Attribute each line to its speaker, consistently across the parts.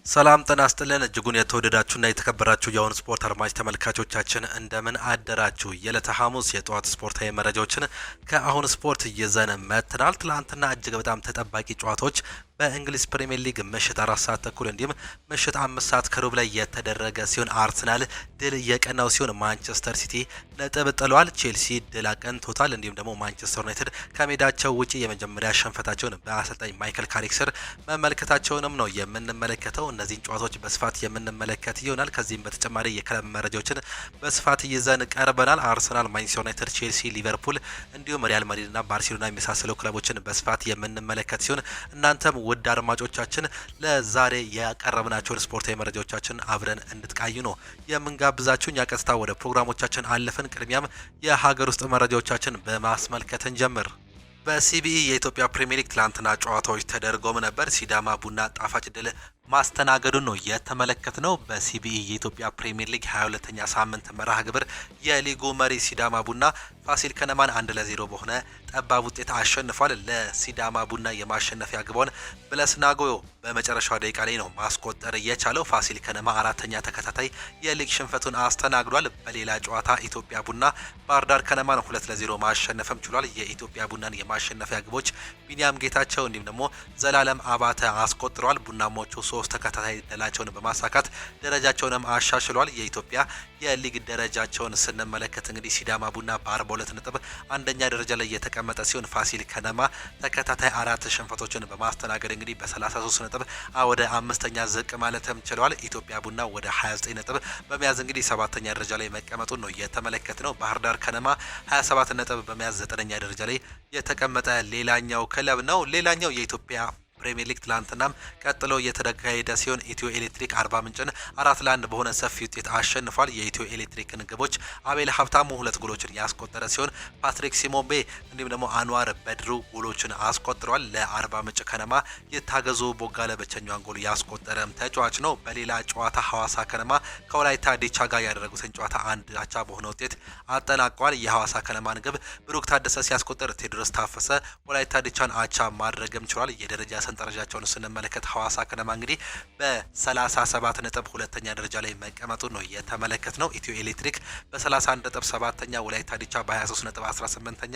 Speaker 1: ሰላም ጤና ይስጥልን እጅጉን የተወደዳችሁና የተከበራችሁ የአሁን ስፖርት አድማጭ ተመልካቾቻችን እንደምን አደራችሁ። የዕለተ ሐሙስ የጠዋት ስፖርታዊ መረጃዎችን ከአሁን ስፖርት ይዘን መጥተናል። ትላንትና እጅግ በጣም ተጠባቂ ጨዋታዎች በእንግሊዝ ፕሪሚየር ሊግ ምሽት 4 ሰዓት ተኩል እንዲሁም ምሽት 5 ሰዓት ከሩብ ላይ የተደረገ ሲሆን አርሰናል ድል የቀናው ሲሆን ማንቸስተር ሲቲ ነጥብ ጥሏል። ቼልሲ ድል አቀንቶታል። እንዲሁም ደግሞ ማንቸስተር ዩናይትድ ከሜዳቸው ውጪ የመጀመሪያ ሽንፈታቸውን በአሰልጣኝ ማይክል ካሪክ ስር መመልከታቸውንም ነው የምንመለከተው። እነዚህን ጨዋታዎች በስፋት የምንመለከት ይሆናል። ከዚህም በተጨማሪ የክለብ መረጃዎችን በስፋት ይዘን ቀርበናል። አርሰናል፣ ማንቸስተር ዩናይትድ፣ ቼልሲ፣ ሊቨርፑል እንዲሁም ሪያል ማድሪድና ባርሴሎና የመሳሰሉ ክለቦችን በስፋት የምንመለከት ሲሆን እናንተም ውድ አድማጮቻችን ለዛሬ ያቀረብናቸውን ስፖርታዊ መረጃዎቻችን አብረን እንድትቃዩ ነው የምንጋብዛችሁን። ያቀስታ ወደ ፕሮግራሞቻችን አለፍን። ቅድሚያም የሀገር ውስጥ መረጃዎቻችን በማስመልከት እንጀምር። በሲቢኢ የኢትዮጵያ ፕሪሚየር ሊግ ትላንትና ጨዋታዎች ተደርገውም ነበር። ሲዳማ ቡና ጣፋጭ ድል ማስተናገዱን ነው የተመለከትነው። በሲቢኢ የኢትዮጵያ ፕሪሚየር ሊግ 22ኛ ሳምንት መርሃ ግብር የሊጉ መሪ ሲዳማ ቡና ፋሲል ከነማን 1-0 በሆነ ጠባብ ውጤት አሸንፏል። ለሲዳማ ቡና የማሸነፊያ ግቦን ብለስናጎዮ በመጨረሻው ደቂቃ ላይ ነው ማስቆጠር የቻለው። ፋሲል ከነማ አራተኛ ተከታታይ የሊግ ሽንፈቱን አስተናግዷል። በሌላ ጨዋታ ኢትዮጵያ ቡና ባህር ዳር ከነማን 2-0 ማሸነፍም ችሏል። የኢትዮጵያ ቡናን የማሸነፊያ ግቦች ቢኒያም ጌታቸው እንዲሁም ደግሞ ዘላለም አባተ አስቆጥረዋል። ቡናሞቹ 3 ተከታታይ ድላቸውን በማሳካት ደረጃቸውንም አሻሽሏል። የኢትዮጵያ የሊግ ደረጃቸውን ስንመለከት እንግዲህ ሲዳማ ቡና በ42 ነጥብ አንደኛ ደረጃ ላይ የተቀመጠ ሲሆን ፋሲል ከነማ ተከታታይ 4 ሽንፈቶችን በማስተናገድ እንግዲህ በ33 ነጥብ ወደ አምስተኛ ዝቅ ማለትም ችለዋል። ኢትዮጵያ ቡና ወደ 29 ነጥብ በመያዝ እንግዲህ 7ኛ ደረጃ ላይ መቀመጡን ነው የተመለከትነው። ባህር ዳር ከነማ 27 ነጥብ በመያዝ 9ኛ ደረጃ ላይ የተቀመጠ ሌላኛው ክለብ ነው። ሌላኛው የኢትዮጵያ ፕሪሚየር ሊግ ትላንትናም ቀጥሎ እየተካሄደ ሲሆን ኢትዮ ኤሌክትሪክ አርባ ምንጭን 4-1 በሆነ ሰፊ ውጤት አሸንፏል። የኢትዮ ኤሌክትሪክን ግቦች አቤል ሀብታሙ 2 ጎሎችን ያስቆጠረ ሲሆን ፓትሪክ ሲሞቤ እንዲሁም ደግሞ አንዋር በድሩ ጎሎችን አስቆጥረዋል። ለአርባ ምንጭ ከነማ የታገዙ ቦጋለ ብቸኛዋን ጎል ያስቆጠረም ተጫዋች ነው። በሌላ ጨዋታ ሐዋሳ ከነማ ከወላይታ ዲቻ ጋር ያደረጉትን ጨዋታ 1-1 በሆነ ውጤት አጠናቋል። የሐዋሳ ከነማን ግብ ብሩክ ታደሰ ሲያስቆጠር ቴዎድሮስ ታፈሰ ወላይታ ዲቻን አቻ ማድረግም ችሏል። የደረጃ ሰንጠረዣቸውን ስንመለከት ሐዋሳ ከነማ እንግዲህ በ37 ነጥብ ሁለተኛ ደረጃ ላይ መቀመጡ ነው የተመለከት ነው። ኢትዮ ኤሌክትሪክ በ31 ነጥብ 7ኛ፣ ወላይታ ዲቻ በ23 ነጥብ 18ኛ፣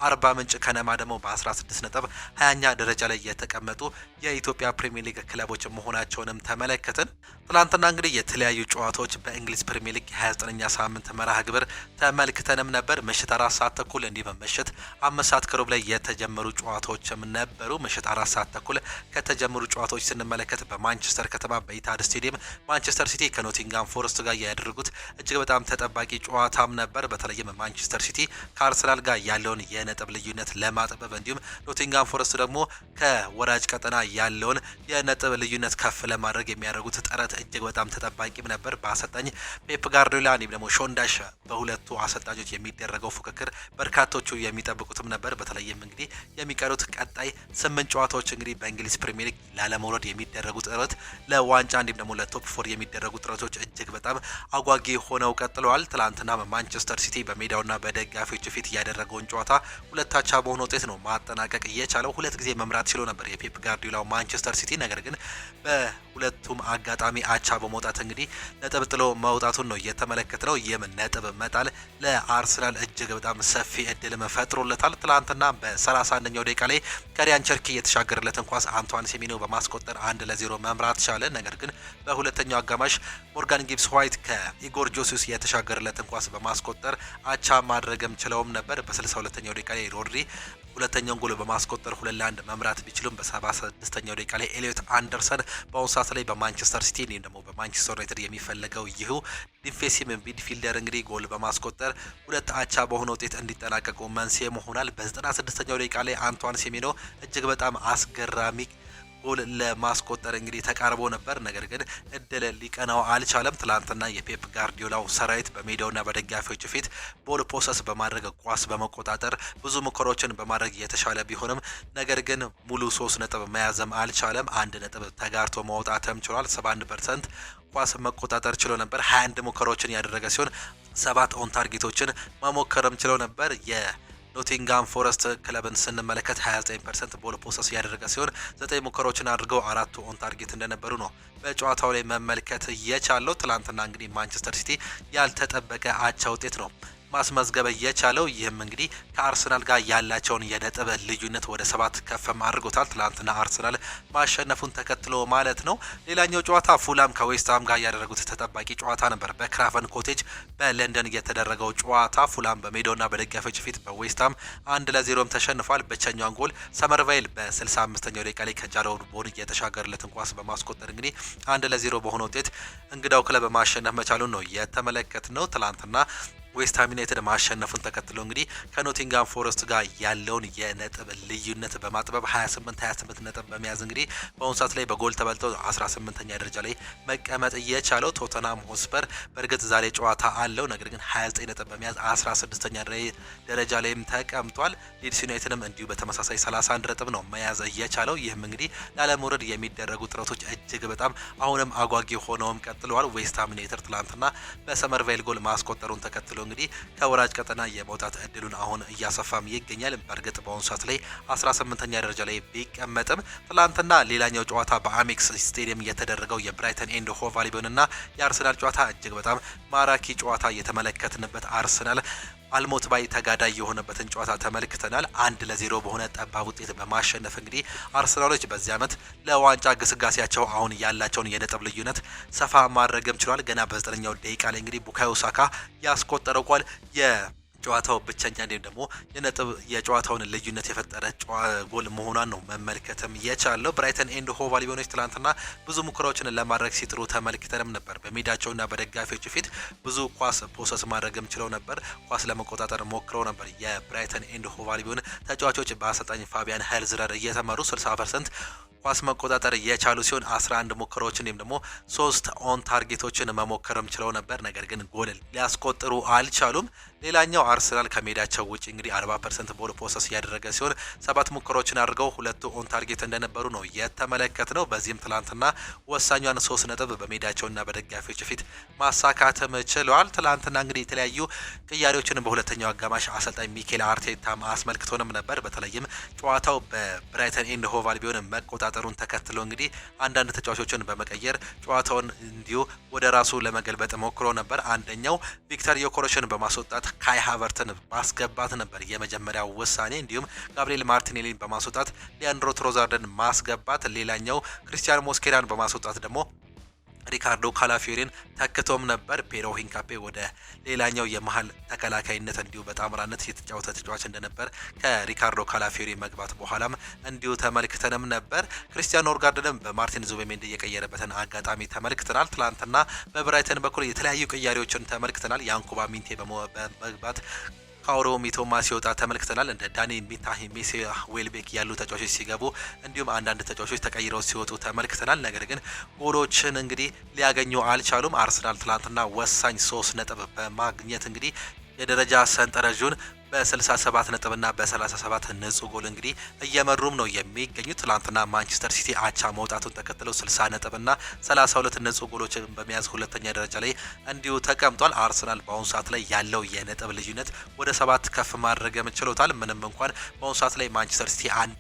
Speaker 1: አርባ ምንጭ ከነማ ደግሞ በ16 ነጥብ 20ኛ ደረጃ ላይ የተቀመጡ የኢትዮጵያ ፕሪሚየር ሊግ ክለቦች መሆናቸውንም ተመለከትን። ትናንትና እንግዲህ የተለያዩ ጨዋታዎች በእንግሊዝ ፕሪሚየር ሊግ 29ኛ ሳምንት መርሃ ግብር ተመልክተንም ነበር። ምሽት 4 ሰዓት ተኩል እንዲሁም ምሽት 5 ሰዓት ከሩብ ላይ የተጀመሩ ጨዋታዎችም ነበሩ። ምሽት 4 ሰዓት ተኩል ከተጀመሩ ጨዋታዎች ስንመለከት በማንቸስተር ከተማ በኢታድ ስቴዲየም ማንቸስተር ሲቲ ከኖቲንጋም ፎረስት ጋር ያደረጉት እጅግ በጣም ተጠባቂ ጨዋታም ነበር። በተለይም ማንቸስተር ሲቲ ከአርሰናል ጋር ያለውን የነጥብ ልዩነት ለማጥበብ እንዲሁም ኖቲንጋም ፎረስት ደግሞ ከወራጅ ቀጠና ያለውን የነጥብ ልዩነት ከፍ ለማድረግ የሚያደርጉት ጥረት እጅግ በጣም ተጠባቂም ነበር። በአሰልጣኝ ፔፕ ጋርዲዮላ እንዲሁም ደግሞ ሾንዳሽ በሁለቱ አሰልጣኞች የሚደረገው ፉክክር በርካቶቹ የሚጠብቁትም ነበር። በተለይም እንግዲህ የሚቀሩት ቀጣይ 8 ጨዋታዎች እንግዲህ በእንግሊዝ ፕሪሚየር ሊግ ላለመውረድ የሚደረጉ ጥረት ለዋንጫ እንዲሁም ደግሞ ለቶፕ 4 የሚደረጉ ጥረቶች እጅግ በጣም አጓጊ ሆነው ቀጥለዋል። ትላንትና ማንቸስተር ሲቲ በሜዳውና በደጋፊዎች ፊት ያደረገውን ጨዋታ 2-1 በሆነ ውጤት ነው ማጠናቀቅ እየቻለው። 2 ጊዜ መምራት ችሎ ነበር የፔፕ ጋርዲዮላው ማንቸስተር ሲቲ። ነገር ግን በሁለቱም አጋጣሚ አቻ በመውጣት እንግዲህ ነጥብ ጥሎ መውጣቱን ነው የተመለከትነው። ይህም ነጥብ መጣል ለአርሰናል እጅግ በጣም ሰፊ እድል ፈጥሮለታል። ትላንትና በ31ኛው ደቂቃ ላይ ከሪያን ቸርኪ የተሻገረለትን ኳስ አንቷን ሴሜንዮ በማስቆጠር 1-0 መምራት ቻለ። ነገር ግን በሁለተኛው አጋማሽ ሞርጋን ጊብስ ዋይት ከኢጎር ጆሲስ የተሻገረለትን ኳስ በማስቆጠር አቻ ማድረግም ችለውም ነበር። በ62ኛው ደቂቃ ላይ ሮድሪ ሁለተኛውን ጎል በማስቆጠር 2-1 መምራት ቢችሉም በ76ኛው ደቂቃ ላይ ኤሊዮት አንደርሰን በአሁኑ ሰዓት ላይ በማንቸስተር ሲቲ እንዲሁም ደግሞ በማንቸስተር ዩናይትድ የሚፈለገው ይህ ዲፌንሲቭ ሚድፊልደር እንግዲህ ጎል በማስቆጠር 2-1 በሆነ ውጤት እንዲጠናቀቁ መንስኤ መሆናል። በ96ኛው ደቂቃ ላይ አንቷን ሴሜንዮ እጅግ በጣም አስገራሚ ጎል ለማስቆጠር እንግዲህ ተቃርቦ ነበር። ነገር ግን እድል ሊቀናው አልቻለም። ትላንትና የፔፕ ጋርዲዮላው ሰራዊት በሜዳውና በደጋፊዎች ፊት ቦል ፖሰስ በማድረግ ኳስ በመቆጣጠር ብዙ ሙከራዎችን በማድረግ የተሻለ ቢሆንም ነገር ግን ሙሉ 3 ነጥብ መያዝም አልቻለም። 1 ነጥብ ተጋርቶ ማውጣትም ችሏል። 71% ኳስ መቆጣጠር ችሎ ነበር። 21 ሙከራዎችን ያደረገ ሲሆን 7 ኦን ታርጌቶችን መሞከርም ችሎ ነበር። ኖቲንጋም ፎረስት ክለብን ስንመለከት 29% ቦል ፖሰስ ያደረገ ሲሆን 9 ሙከራዎችን አድርገው 4 ኦን ታርጌት እንደነበሩ ነው በጨዋታው ላይ መመልከት የቻለው። ትላንትና እንግዲህ ማንቸስተር ሲቲ ያልተጠበቀ አቻ ውጤት ነው ማስመዝገብ የቻለው። ይህም እንግዲህ ከአርሰናል ጋር ያላቸውን የነጥብ ልዩነት ወደ 7 ከፍም አድርጎታል። ትላንትና አርሰናል ማሸነፉን ተከትሎ ማለት ነው። ሌላኛው ጨዋታ ፉላም ከዌስትሃም ጋር ያደረጉት ተጠባቂ ጨዋታ ነበር። በክራቨን ኮቴጅ በለንደን የተደረገው ጨዋታ ፉላም በሜዳውና በደጋፊዎች ፊት በዌስትሃም 1-0 ተሸንፏል። ብቸኛውን ጎል ሰመርቫይል በ65ኛው ደቂቃ ላይ ከጃሮድ ቦን የተሻገረለትን ኳስ በማስቆጠር እንግዲህ 1-0 በሆነ ውጤት እንግዳው ክለብ ማሸነፍ መቻሉን ነው የተመለከትነው። ትላንትና ዌስትሃም ዩናይትድ ማሸነፉን ተከትሎ እንግዲህ ከኖቲንጋም ፎረስት ጋር ያለውን የነጥብ ልዩነት በማጥበብ 28 ነጥብ በመያዝ እንግዲህ በአሁኑ ሰዓት ላይ በጎል ተበልጦ 18ኛ ደረጃ ላይ መቀመጥ የቻለው ቶተናም ሆስፐር በእርግጥ ዛሬ ጨዋታ አለው፣ ነገር ግን 29 ነጥብ በመያዝ 16ኛ ደረጃ ላይም ተቀምጧል። ሊድስ ዩናይትድም እንዲሁ በተመሳሳይ 31 ነጥብ ነው መያዝ የቻለው። ይህም እንግዲህ ላለመውረድ የሚደረጉ ጥረቶች እጅግ በጣም አሁንም አጓጊ ሆነውም ቀጥለዋል። ዌስትሃም ዩናይትድ ትላንትና በሰመርቫይል ጎል ማስቆጠሩን ተከትሎ እንግዲህ ከወራጅ ቀጠና የመውጣት እድሉን አሁን እያሰፋም ይገኛል። በእርግጥ በአሁኑ ሰዓት ላይ 18ኛ ደረጃ ላይ ቢቀመጥም ትላንትና ሌላኛው ጨዋታ በአሜክስ ስቴዲየም የተደረገው የብራይተን ኤንድ ሆቭ አልቢዮን እና የአርሰናል ጨዋታ እጅግ በጣም ማራኪ ጨዋታ የተመለከትንበት አርሰናል አልሞት ባይ ተጋዳይ የሆነበትን ጨዋታ ተመልክተናል። 1-0 በሆነ ጠባብ ውጤት በማሸነፍ እንግዲህ አርሰናሎች በዚህ ዓመት ለዋንጫ ግስጋሴያቸው አሁን ያላቸውን የነጥብ ልዩነት ሰፋ ማድረግም ችሏል። ገና በ9ኛው ደቂቃ ላይ እንግዲህ ቡካዮ ሳካ ያስቆጠረው ኳል ጨዋታው ብቸኛ እንዲሁም ደግሞ የነጥብ የጨዋታውን ልዩነት የፈጠረ ጎል መሆኗን ነው መመልከትም የቻለው። ብራይተን ኤንድ ሆቭ አልቢዮኖች ትላንትና ብዙ ሙከራዎችን ለማድረግ ሲጥሩ ተመልክተንም ነበር። በሜዳቸውና በደጋፊዎች ፊት ብዙ ኳስ ፖሰስ ማድረግም ችለው ነበር። ኳስ ለመቆጣጠር ሞክረው ነበር። የብራይተን ኤንድ ሆቭ አልቢዮን ተጫዋቾች በአሰልጣኝ ፋቢያን ሄልዝረር እየተመሩ 60% ኳስ መቆጣጠር የቻሉ ሲሆን 11 ሙከራዎችን ወይም ደግሞ 3 ኦን ታርጌቶችን መሞከርም ችለው ነበር። ነገር ግን ጎል ሊያስቆጥሩ አልቻሉም። ሌላኛው አርሰናል ከሜዳቸው ውጪ እንግዲህ 40% ቦል ፖሰስ ያደረገ ሲሆን 7 ሙከራዎችን አድርገው 2 ኦን ታርጌት እንደነበሩ ነው የተመለከትነው። በዚህም ትላንትና ወሳኛን 3 ነጥብ በሜዳቸውና በደጋፊዎች ፊት ማሳካትም ችለዋል። ትላንትና እንግዲህ የተለያዩ ቅያሬዎችን በሁለተኛው አጋማሽ አሰልጣኝ ሚኬል አርቴታ አስመልክቶንም ነበር። በተለይም ጨዋታው በብራይተን ኤንድ ሆቭ አልቢዮን መቆጣጠሩን ተከትሎ እንግዲህ አንዳንድ ተጫዋቾችን በመቀየር ጨዋታውን እንዲሁ ወደ ራሱ ለመገልበጥ ሞክሮ ነበር። አንደኛው ቪክተር ዮኮሬሽን በማስወጣት ካይ ሃቨርትን ማስገባት ነበር የመጀመሪያው ውሳኔ። እንዲሁም ጋብሪኤል ማርቲኔሊን በማስወጣት ሊያንድሮ ትሮዛርድን ማስገባት፣ ሌላኛው ክሪስቲያን ሞስኬራን በማስወጣት ደግሞ ሪካርዶ ካላፊዮሪን ተክቶም ነበር። ፔሮ ሂንካፔ ወደ ሌላኛው የመሃል ተከላካይነት እንዲሁ በጣምራነት የተጫወተ ተጫዋች እንደነበር ከሪካርዶ ካላፊዮሪ መግባት በኋላም እንዲሁ ተመልክተንም ነበር። ክሪስቲያን ኖርጋርድንም በማርቲን ዙቤሜንዲ የቀየረበትን አጋጣሚ ተመልክተናል። ትላንትና በብራይተን በኩል የተለያዩ ቅያሬዎችን ተመልክተናል። ያንኩባ ሚንቴ በመግባት ካውሮ ሚቶማ ሲወጣ ተመልክተናል። እንደ ዳኒ ሚታ ሜሲ ዌልቤክ ያሉ ተጫዋቾች ሲገቡ እንዲሁም አንዳንድ ተጫዋቾች ተቀይረው ሲወጡ ተመልክተናል። ነገር ግን ጎሎችን እንግዲህ ሊያገኙ አልቻሉም። አርሰናል ትላንትና ወሳኝ 3 ነጥብ በማግኘት እንግዲህ የደረጃ ሰንጠረዡን በ67 ነጥብና በ37 ንጹህ ጎል እንግዲህ እየመሩም ነው የሚገኙት። ትላንትና ማንቸስተር ሲቲ አቻ መውጣቱን ተከትለው 60 ነጥብና 32 ንጹህ ጎሎችን በመያዝ ሁለተኛ ደረጃ ላይ እንዲሁ ተቀምጧል። አርሰናል በአሁኑ ሰዓት ላይ ያለው የነጥብ ልዩነት ወደ 7 ከፍ ማድረግ ችሎታል። ምንም እንኳን በአሁኑ ሰዓት ላይ ማንቸስተር ሲቲ አንድ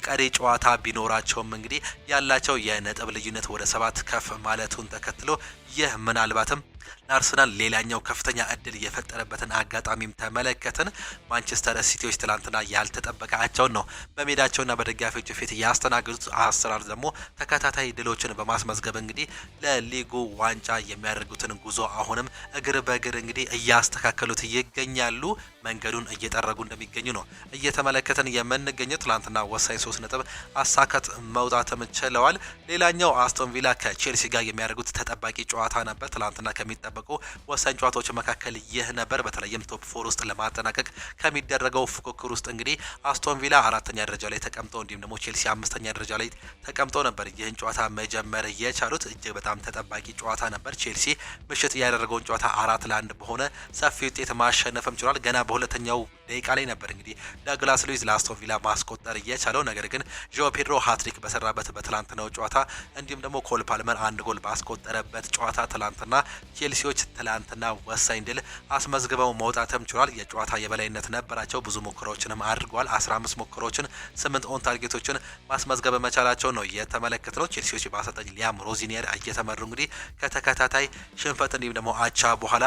Speaker 1: ቀሪ ጨዋታ ቢኖራቸውም እንግዲህ ያላቸው የነጥብ ልዩነት ወደ 7 ከፍ ማለቱን ተከትሎ ይህ ምናልባትም ለአርሰናል ሌላኛው ከፍተኛ እድል የፈጠረበትን አጋጣሚም ተመለከትን። ማንቸስተር ሲቲዎች ትላንትና ያልተጠበቃቸውን ነው በሜዳቸውና በደጋፊዎች ፊት ያስተናገዱት። አርሰናል ደግሞ ተከታታይ ድሎችን በማስመዝገብ እንግዲህ ለሊጉ ዋንጫ የሚያደርጉትን ጉዞ አሁንም እግር በእግር እንግዲህ እያስተካከሉት ይገኛሉ። መንገዱን እየጠረጉ እንደሚገኙ ነው እየተመለከትን የምንገኘው። ትላንትና ወሳኝ 3 ነጥብ አሳካት መውጣትም ችለዋል። ሌላኛው አስቶን ቪላ ከቼልሲ ጋር የሚያደርጉት ተጠባቂ ጨዋታ ነበር። ትላንትና ከሚጠበቁ ወሳኝ ጨዋታዎች መካከል ይህ ነበር። በተለይም ቶፕ 4 ውስጥ ለማጠናቀቅ ከሚደረገው ፉክክር ውስጥ እንግዲህ አስቶን ቪላ 4ኛ ደረጃ ላይ ተቀምጦ እንዲሁም ደግሞ ቼልሲ 5ኛ ደረጃ ላይ ተቀምጦ ነበር ይህን ጨዋታ መጀመር የቻሉት። እጅግ በጣም ተጠባቂ ጨዋታ ነበር። ቼልሲ ምሽት ያደረገውን ጨዋታ 4-1 በሆነ ሰፊ ውጤት ማሸነፍም ችሏል። ገና በሁለተኛው ደቂቃ ላይ ነበር እንግዲህ ዳግላስ ሉዊዝ ለአስቶን ቪላ ማስቆጠር እየቻለው። ነገር ግን ጆ ፔድሮ ሃትሪክ በሰራበት በትላንትናው ጨዋታ እንዲሁም ደግሞ ኮል ፓልመር አንድ ጎል ባስቆጠረበት ጨዋታ ትላንትና ቼልሲዎች ትላንትና ወሳኝ ድል አስመዝግበው መውጣትም ችሏል። የጨዋታ የበላይነት ነበራቸው። ብዙ ሙከራዎችንም አድርገዋል። 15 ሙከራዎችን 8 ኦን ታርጌቶችን ማስመዝገብ መቻላቸው ነው የተመለከትነው። ቼልሲዎች በአሰልጣኝ ሊያም ሮዚኒየር እየተመሩ እንግዲህ ከተከታታይ ሽንፈት እንዲሁም ደግሞ አቻ በኋላ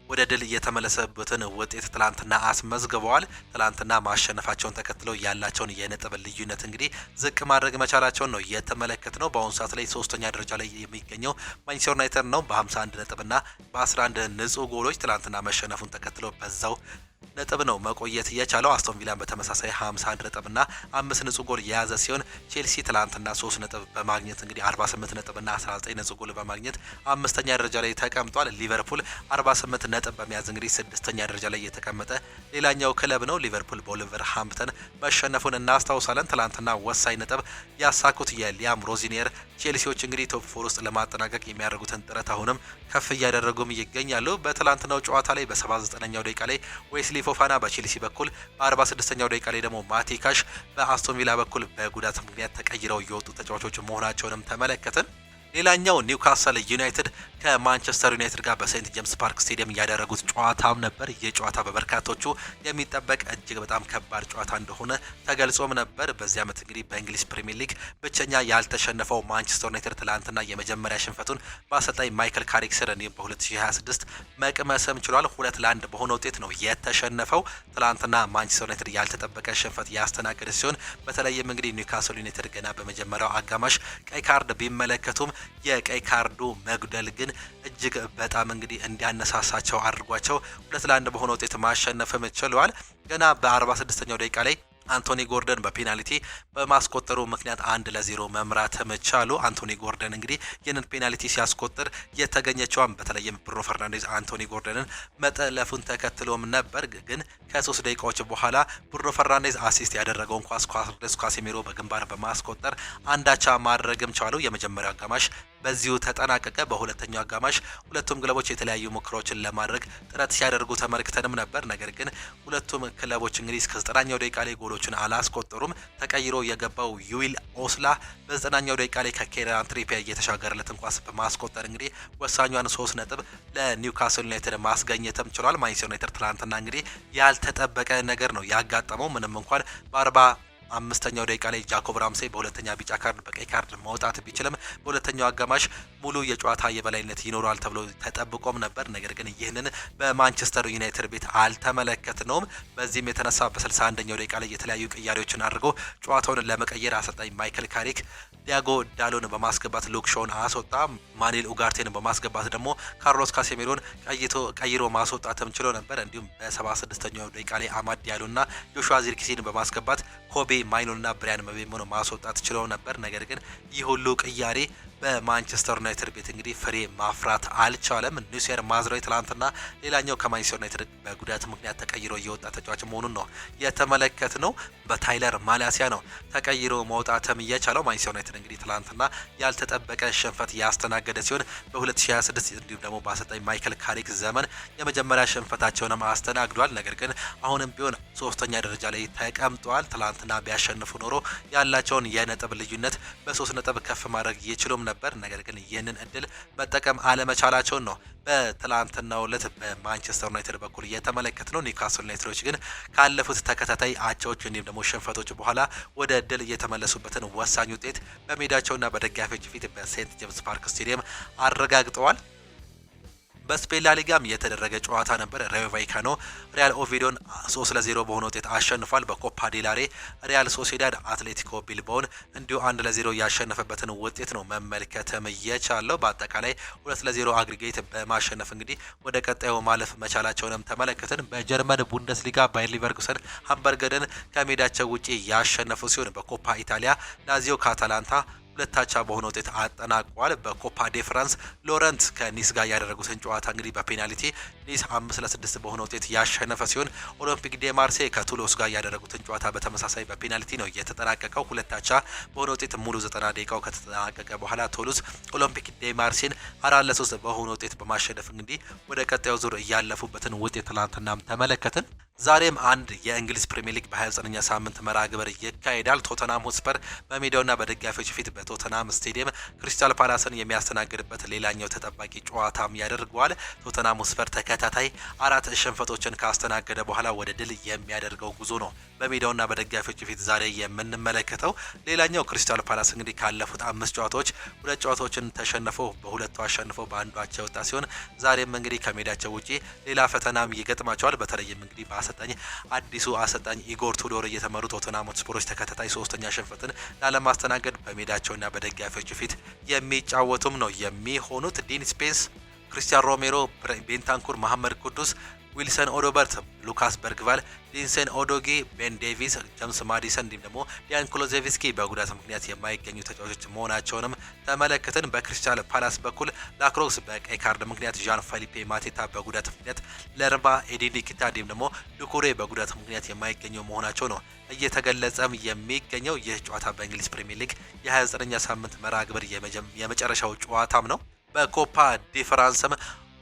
Speaker 1: ወደ ድል እየተመለሰበትን ውጤት ትላንትና አስመዝግበዋል። ትላንትና ማሸነፋቸውን ተከትለው ያላቸውን የነጥብ ልዩነት እንግዲህ ዝቅ ማድረግ መቻላቸውን ነው የተመለከትነው። በአሁኑ ሰዓት ላይ ሶስተኛ ደረጃ ላይ የሚገኘው ማንቸስተር ዩናይትድ ነው በ51 ነጥብና በ11 ንጹህ ጎሎች። ትላንትና መሸነፉን ተከትለው በዛው ነጥብ ነው መቆየት የቻለው። አስቶን ቪላን በተመሳሳይ 51 ነጥብና 5 ንጹህ ጎል የያዘ ሲሆን ቼልሲ ትላንትና 3 ነጥብ በማግኘት እንግዲህ 48 ነጥብና 19 ንጹህ ጎል በማግኘት አምስተኛ ደረጃ ላይ ተቀምጧል። ሊቨርፑል 48 ነጥብ በመያዝ እንግዲህ ስድስተኛ ደረጃ ላይ የተቀመጠ ሌላኛው ክለብ ነው። ሊቨርፑል በወልቨርሃምፕተን መሸነፉን እናስታውሳለን። ትላንትና ወሳኝ ነጥብ ያሳኩት የሊያም ሮዚኒየር ቼልሲዎች እንግዲህ ቶፕ 4 ውስጥ ለማጠናቀቅ የሚያደርጉትን ጥረት አሁንም ከፍ እያደረጉም ይገኛሉ። በትላንትናው ጨዋታ ላይ በ79ኛው ደቂቃ ላይ ዌስሊ ፎፋና በቼልሲ በኩል በ46ኛው ደቂቃ ላይ ደግሞ ማቴ ካሽ በአስቶን ቪላ በኩል በጉዳት ምክንያት ተቀይረው እየወጡ ተጫዋቾች መሆናቸውንም ተመለከትን። ሌላኛው ኒውካስል ዩናይትድ ከማንቸስተር ዩናይትድ ጋር በሴንት ጄምስ ፓርክ ስቴዲየም ያደረጉት ጨዋታም ነበር። ይህ ጨዋታ በበርካቶቹ የሚጠበቅ እጅግ በጣም ከባድ ጨዋታ እንደሆነ ተገልጾም ነበር። በዚህ ዓመት እንግዲህ በእንግሊዝ ፕሪሚየር ሊግ ብቸኛ ያልተሸነፈው ማንቸስተር ዩናይትድ ትላንትና የመጀመሪያ ሽንፈቱን በአሰልጣኝ ማይክል ካሪክ ስር እንዲሁም በ2026 መቅመስም ችሏል። 2-1 በሆነ ውጤት ነው የተሸነፈው። ትላንትና ማንቸስተር ዩናይትድ ያልተጠበቀ ሽንፈት ያስተናገደ ሲሆን በተለይም እንግዲህ ኒውካስል ዩናይትድ ገና በመጀመሪያው አጋማሽ ቀይ ካርድ ቢመለከቱም የቀይ ካርዱ መጉደል ግን እጅግ በጣም እንግዲህ እንዲያነሳሳቸው አድርጓቸው 2-1 በሆነ ውጤት ማሸነፍም ችለዋል። ገና በ46ኛው ደቂቃ ላይ አንቶኒ ጎርደን በፔናልቲ በማስቆጠሩ ምክንያት 1-0 መምራትም ቻሉ። አንቶኒ ጎርደን እንግዲህ ይህንን ፔናልቲ ሲያስቆጥር የተገኘችዋን በተለይም ብሩኖ ፈርናንዴዝ አንቶኒ ጎርደንን መጠለፉን ተከትሎም ነበር። ግን ከ3 ደቂቃዎች በኋላ ብሩኖ ፈርናንዴዝ አሲስት ያደረገውን ኳስ ካሴሚሮ በግንባር በማስቆጠር አንዳቻ ማድረግም ቻሉ። የመጀመሪያው አጋማሽ በዚሁ ተጠናቀቀ። በሁለተኛው አጋማሽ ሁለቱም ክለቦች የተለያዩ ሙከራዎችን ለማድረግ ጥረት ሲያደርጉ ተመልክተንም ነበር። ነገር ግን ሁለቱም ክለቦች እንግዲህ እስከ 90ኛው ደቂቃ ላይ ጎሎችን አላስቆጠሩም። ተቀይሮ የገባው ዩዊል ኦስላ በ90ኛው ደቂቃ ላይ ከኬራን ትሪፒየር እየተሻገረለትን ኳስ በማስቆጠር እንግዲህ ወሳኛዋን 3 ነጥብ ለኒውካስል ዩናይትድ ማስገኘትም ችሏል። ማንቸስተር ዩናይትድ ትላንትና እንግዲህ ያልተጠበቀ ነገር ነው ያጋጠመው። ምንም እንኳን በ45ኛው ደቂቃ ላይ ጃኮብ ራምሴ በሁለተኛ ቢጫ ካርድ በቀይ ካርድ መውጣት ቢችልም በሁለተኛው አጋማሽ ሙሉ የጨዋታ የበላይነት ይኖራል ተብሎ ተጠብቆም ነበር። ነገር ግን ይህንን በማንቸስተር ዩናይትድ ቤት አልተመለከትነውም። በዚህም የተነሳ በ61ኛው ደቂቃ ላይ የተለያዩ ቅያሬዎችን አድርጎ ጨዋታውን ለመቀየር አሰልጣኝ ማይክል ካሪክ ዲያጎ ዳሎን በማስገባት ሉክ ሾውን አስወጣ። ማኑኤል ኡጋርቴን በማስገባት ደግሞ ካርሎስ ካሴሚሮን ቀይሮ ማስወጣትም ችሎ ነበር። እንዲሁም በ76ኛው ደቂቃ ላይ አማድ ዲያሎና ጆሹዋ ዚርክሲን በማስገባት ኮቤ ማይኖና ብሪያን መቤሞን ማስወጣት ችለው ነበር። ነገር ግን ይህ ሁሉ ቅያሬ በማንቸስተር ዩናይትድ ቤት እንግዲህ ፍሬ ማፍራት አልቻለም። ኑሴር ማዝራዊ ትላንትና ሌላኛው ከማንቸስተር ዩናይትድ በጉዳት ምክንያት ተቀይሮ እየወጣ ተጫዋች መሆኑን ነው የተመለከትነው። በታይለር ማላሲያ ነው ተቀይሮ መውጣትም እየቻለው። ማንቸስተር ዩናይትድ እንግዲህ ትላንትና ያልተጠበቀ ሽንፈት ያስተናገደ ሲሆን በ2026 እንዲሁም ደግሞ በአሰልጣኝ ማይክል ካሪክ ዘመን የመጀመሪያ ሽንፈታቸውንም አስተናግዷል። ነገር ግን አሁንም ቢሆን 3ኛ ደረጃ ላይ ተቀምጠዋል። ትላንትና ቢያሸንፉ ኖሮ ያላቸውን የነጥብ ልዩነት በ3 ነጥብ ከፍ ማድረግ ይችሉም ነበር። ነገር ግን ይህንን እድል መጠቀም አለመቻላቸውን ነው በትላንትናው ዕለት በማንቸስተር ዩናይትድ በኩል እየተመለከትነው። ኒውካስል ዩናይትዶች ግን ካለፉት ተከታታይ አቻዎች እንዲሁም ደግሞ ሽንፈቶች በኋላ ወደ ድል እየተመለሱበትን ወሳኝ ውጤት በሜዳቸውና በደጋፊዎች ፊት በሴንት ጄምስ ፓርክ ስቴዲየም አረጋግጠዋል። በስፔን ላሊጋም የተደረገ ጨዋታ ነበር። ራዮ ቫይካኖ ሪያል ኦቪዲዮን 3-0 በሆነ ውጤት አሸንፏል። በኮፓ ዴላሬ ሪያል ሶሲዳድ አትሌቲኮ ቢልባውን እንዲሁ 1-0 ያሸነፈበትን ውጤት ነው መመልከትም የቻለው። በአጠቃላይ 2-0 አግሪጌት በማሸነፍ እንግዲህ ወደ ቀጣዩ ማለፍ መቻላቸውንም ተመለከትን። በጀርመን ቡንደስሊጋ ባየር ሊቨርኩሰን ሃምበርገርን ከሜዳቸው ውጪ ያሸነፉ ሲሆን በኮፓ ኢታሊያ ላዚዮ ከአታላንታ 2-2 በሆነ ውጤት አጠናቋል። በኮፓ ዴ ፍራንስ ሎረንት ከኒስ ጋር ያደረጉትን ጨዋታ እንግዲህ በፔናልቲ ኒስ 5-6 በሆነ ውጤት ያሸነፈ ሲሆን ኦሎምፒክ ዴ ማርሴይ ከቱሎስ ጋር ያደረጉትን ጨዋታ በተመሳሳይ በፔናልቲ ነው የተጠናቀቀው። ሁለት አቻ በሆነ ውጤት ሙሉ 90 ደቂቃው ከተጠናቀቀ በኋላ ቱሎስ ኦሎምፒክ ዴ ማርሴይን 4-3 በሆነ ውጤት በማሸነፍ እንግዲህ ወደ ቀጣዩ ዙር ያለፉበትን ውጤት ትላንትናም ተመለከትን። ዛሬም አንድ የእንግሊዝ ፕሪሚየር ሊግ በ29ኛ ሳምንት መርሃ ግብር ይካሄዳል። ቶተናም ሆትስፐር በሜዳውና በደጋፊዎች ፊት በቶተናም ስቴዲየም ክሪስታል ፓላስን የሚያስተናግድበት ሌላኛው ተጠባቂ ጨዋታም ያደርገዋል። ቶተናም ሆትስፐር ተከታታይ 4 ሽንፈቶችን ካስተናገደ በኋላ ወደ ድል የሚያደርገው ጉዞ ነው በሜዳውና በደጋፊዎች ፊት ዛሬ የምንመለከተው። ሌላኛው ክሪስታል ፓላስ እንግዲህ ካለፉት 5 ጨዋታዎች 2 ጨዋታዎችን ተሸንፈው በሁለቱ አሸንፈው በአንዱ አቻ የወጣ ሲሆን ዛሬም እንግዲህ ከሜዳቸው ውጪ ሌላ ፈተናም ይገጥማቸዋል። በተለይም እንግዲህ አዲሱ አሰልጣኝ ኢጎር ቱዶር እየተመሩ ቶተንሃም ሆትስፐሮች ተከታታይ 3ኛ ሽንፈትን ላለማስተናገድ በሜዳቸውና በደጋፊዎች ፊት የሚጫወቱም ነው የሚሆኑት። ዲን ስፔንስ፣ ክሪስቲያን ሮሜሮ፣ ቤንታንኩር፣ መሐመድ ኩዱስ፣ ዊልሰን ኦዶበርት፣ ሉካስ በርግቫል፣ ቪንሴንት ኦዶጊ፣ ቤን ዴቪስ፣ ጀምስ ማዲሰን እንዲሁም ደግሞ ዲያን ክሎዜቪስኪ በጉዳት ምክንያት የማይገኙ ተጫዋቾች መሆናቸውንም ተመለከትን። በክሪስታል ፓላስ በኩል ላክሮክስ በቀይ ካርድ ምክንያት፣ ዣን ፊሊፔ ማቴታ በጉዳት ምክንያት፣ ለርባ ኤዲኒኪታ እንዲሁም ደግሞ ዱኩሬ በጉዳት ምክንያት የማይገኙ መሆናቸው ነው እየተገለጸም የሚገኘው። ይህ ጨዋታ በእንግሊዝ ፕሪሚየር ሊግ የ29ኛ ሳምንት መርሃ ግብር የመጨረሻው ጨዋታም ነው። በኮፓ ዲፍራንስም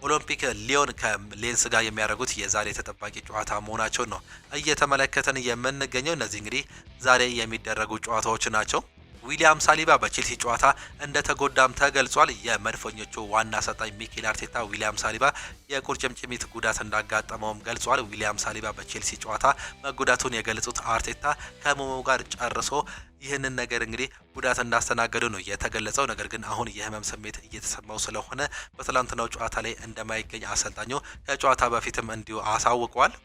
Speaker 1: ኦሎምፒክ ሊዮን ከሌንስ ጋር የሚያደርጉት የዛሬ ተጠባቂ ጨዋታ መሆናቸውን ነው እየተመለከተን የምንገኘው። እነዚህ እንግዲህ ዛሬ የሚደረጉ ጨዋታዎች ናቸው። ዊሊያም ሳሊባ በቼልሲ ጨዋታ እንደተጎዳም ተገልጿል። የመድፈኞቹ ዋና አሰልጣኝ ሚኬል አርቴታ ዊሊያም ሳሊባ የቁርጭምጭሚት ጉዳት እንዳጋጠመውም ገልጿል። ዊሊያም ሳሊባ በቼልሲ ጨዋታ መጎዳቱን የገለጹት አርቴታ ከህመሙ ጋር ጨርሶ ይህንን ነገር እንግዲህ ጉዳት እንዳስተናገዱ ነው የተገለጸው። ነገር ግን አሁን የህመም ስሜት እየተሰማው ስለሆነ በትላንትናው ጨዋታ ላይ እንደማይገኝ አሰልጣኙ ከጨዋታ በፊትም እንዲሁ አሳውቋል።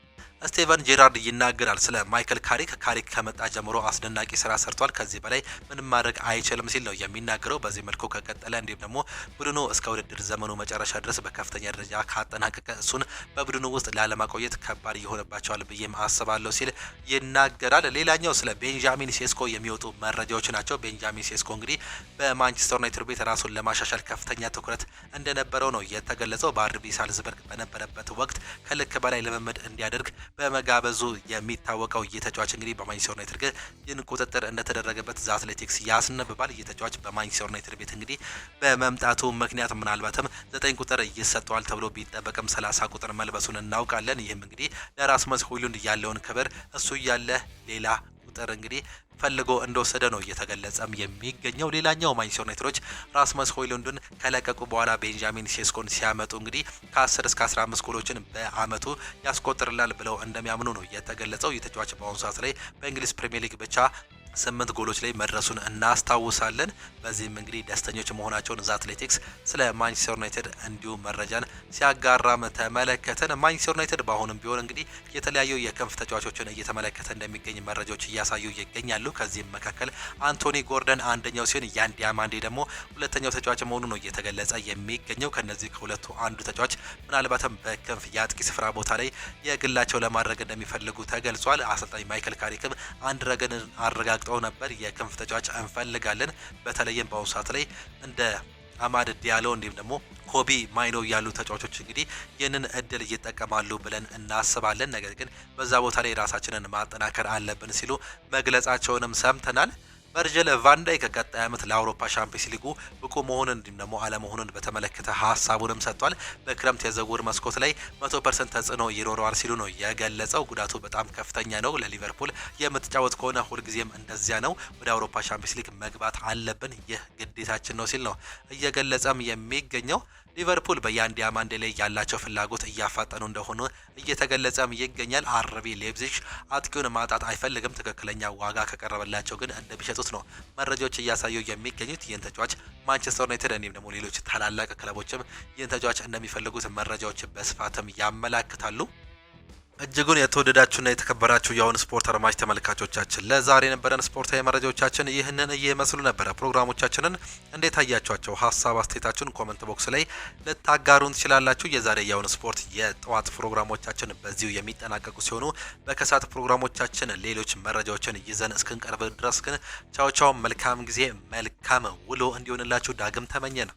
Speaker 1: ስቴቨን ጄራርድ ይናገራል ስለ ማይክል ካሪክ። ካሪክ ከመጣ ጀምሮ አስደናቂ ስራ ሰርቷል። ከዚህ በላይ ምንም ማድረግ አይችልም ሲል ነው የሚናገረው። በዚህ መልኩ ከቀጠለ እንዲሁም ደግሞ ቡድኑ እስከ ውድድር ዘመኑ መጨረሻ ድረስ በከፍተኛ ደረጃ ካጠናቀቀ እሱን በቡድኑ ውስጥ ላለማቆየት ከባድ ይሆንባቸዋል ብዬም አስባለሁ ሲል ይናገራል። ሌላኛው ስለ ቤንጃሚን ሴስኮ የሚወጡ መረጃዎች ናቸው። ቤንጃሚን ሴስኮ እንግዲህ በማንቸስተር ዩናይትድ ቤት ራሱን ለማሻሻል ከፍተኛ ትኩረት እንደነበረው ነው የተገለጸው። በአርቢ ሳልዝበርግ በነበረበት ወቅት ከልክ በላይ ልምምድ እንዲያደርግ በመጋበዙ የሚታወቀው የተጫዋች እንግዲህ በማንቸስተር ዩናይትድ ግን ይህን ቁጥጥር እንደተደረገበት ዘ አትሌቲክስ ያስነብባል። የተጫዋች በማንቸስተር ዩናይትድ ቤት እንግዲህ በመምጣቱ ምክንያት ምናልባትም 9 ቁጥር ይሰጠዋል ተብሎ ቢጠበቅም 30 ቁጥር መልበሱን እናውቃለን። ይህም እንግዲህ ለራስመስ ሆይሉንድ ያለውን ክብር እሱ እያለ ሌላ ቁጥር እንግዲህ ፈልጎ እንደወሰደ ነው እየተገለጸም የሚገኘው። ሌላኛው ማንቸስተር ዩናይትዶች ራስመስ ሆይሉንድን ከለቀቁ በኋላ ቤንጃሚን ሴስኮን ሲያመጡ እንግዲህ ከ10 እስከ 15 ጎሎችን በአመቱ ያስቆጥርላል ብለው እንደሚያምኑ ነው የተገለጸው። የተጫዋች በአሁኑ ሰዓት ላይ በእንግሊዝ ፕሪሚየር ሊግ ብቻ 8 ጎሎች ላይ መድረሱን እናስታውሳለን። በዚህም እንግዲህ ደስተኞች መሆናቸውን ዘ አትሌቲክስ ስለ ማንቸስተር ዩናይትድ እንዲሁ መረጃን ሲያጋራም ተመለከተን። ማንቸስተር ዩናይትድ በአሁንም ቢሆን እንግዲህ የተለያዩ የክንፍ ተጫዋቾችን እየተመለከተ እንደሚገኝ መረጃዎች እያሳዩ ይገኛሉ። ከዚህም መካከል አንቶኒ ጎርደን አንደኛው ሲሆን ያን ዲያማንዴ ደግሞ ሁለተኛው ተጫዋች መሆኑ ነው እየተገለጸ የሚገኘው። ከነዚህ ከሁለቱ አንዱ ተጫዋች ምናልባትም በክንፍ የአጥቂ ስፍራ ቦታ ላይ የግላቸው ለማድረግ እንደሚፈልጉ ተገልጿል። አሰልጣኝ ማይክል ካሪክም አንድ ረገን አረጋግጠው ነበር። የክንፍ ተጫዋች እንፈልጋለን፣ በተለይም በአሁኑ ሰዓት ላይ እንደ አማድ ዲያሎ እንዲሁም ደግሞ ኮቢ ማይኖ ያሉ ተጫዋቾች እንግዲህ ይህንን እድል ይጠቀማሉ ብለን እናስባለን። ነገር ግን በዛ ቦታ ላይ ራሳችንን ማጠናከር አለብን ሲሉ መግለጻቸውንም ሰምተናል። ቨርጅል ቫን ዳይክ ቀጣይ ዓመት ለአውሮፓ ሻምፒዮንስ ሊጉ ብቁ መሆኑን እንዲሁም ደግሞ አለመሆኑን በተመለከተ ሀሳቡንም ሰጥቷል። በክረምት የዝውውር መስኮት ላይ 100% ተጽዕኖ ይኖረዋል ሲሉ ነው የገለጸው። ጉዳቱ በጣም ከፍተኛ ነው። ለሊቨርፑል የምትጫወት ከሆነ ሁልጊዜም እንደዚያ ነው። ወደ አውሮፓ ሻምፒዮንስ ሊግ መግባት አለብን፣ ይህ ግዴታችን ነው ሲል ነው እየገለጸም የሚገኘው። ሊቨርፑል በያን ዲያማንዴ ላይ ያላቸው ፍላጎት እያፋጠኑ እንደሆነ እየተገለጸም ይገኛል። አርቢ ሌፕዚግ አጥቂውን ማጣት አይፈልግም። ትክክለኛ ዋጋ ከቀረበላቸው ግን እንደሚሸጡት ነው መረጃዎች እያሳዩ የሚገኙት። ይህን ተጫዋች ማንቸስተር ዩናይትድ እንዲሁም ደግሞ ሌሎች ታላላቅ ክለቦችም ይህን ተጫዋች እንደሚፈልጉት መረጃዎች በስፋትም ያመላክታሉ። እጅጉን የተወደዳችሁና የተከበራችሁ የአሁን ስፖርት አድማጭ ተመልካቾቻችን ለዛሬ የነበረን ስፖርታዊ መረጃዎቻችን ይህንን እየመስሉ ነበረ። ፕሮግራሞቻችንን እንዴት አያችኋቸው? ሀሳብ አስተያየታችሁን ኮመንት ቦክስ ላይ ልታጋሩን ትችላላችሁ። የዛሬ የአሁን ስፖርት የጠዋት ፕሮግራሞቻችን በዚሁ የሚጠናቀቁ ሲሆኑ በከሳት ፕሮግራሞቻችን ሌሎች መረጃዎችን ይዘን እስክንቀርብ ድረስ ግን ቻው ቻው፣ መልካም ጊዜ፣ መልካም ውሎ እንዲሆንላችሁ ዳግም ተመኘን።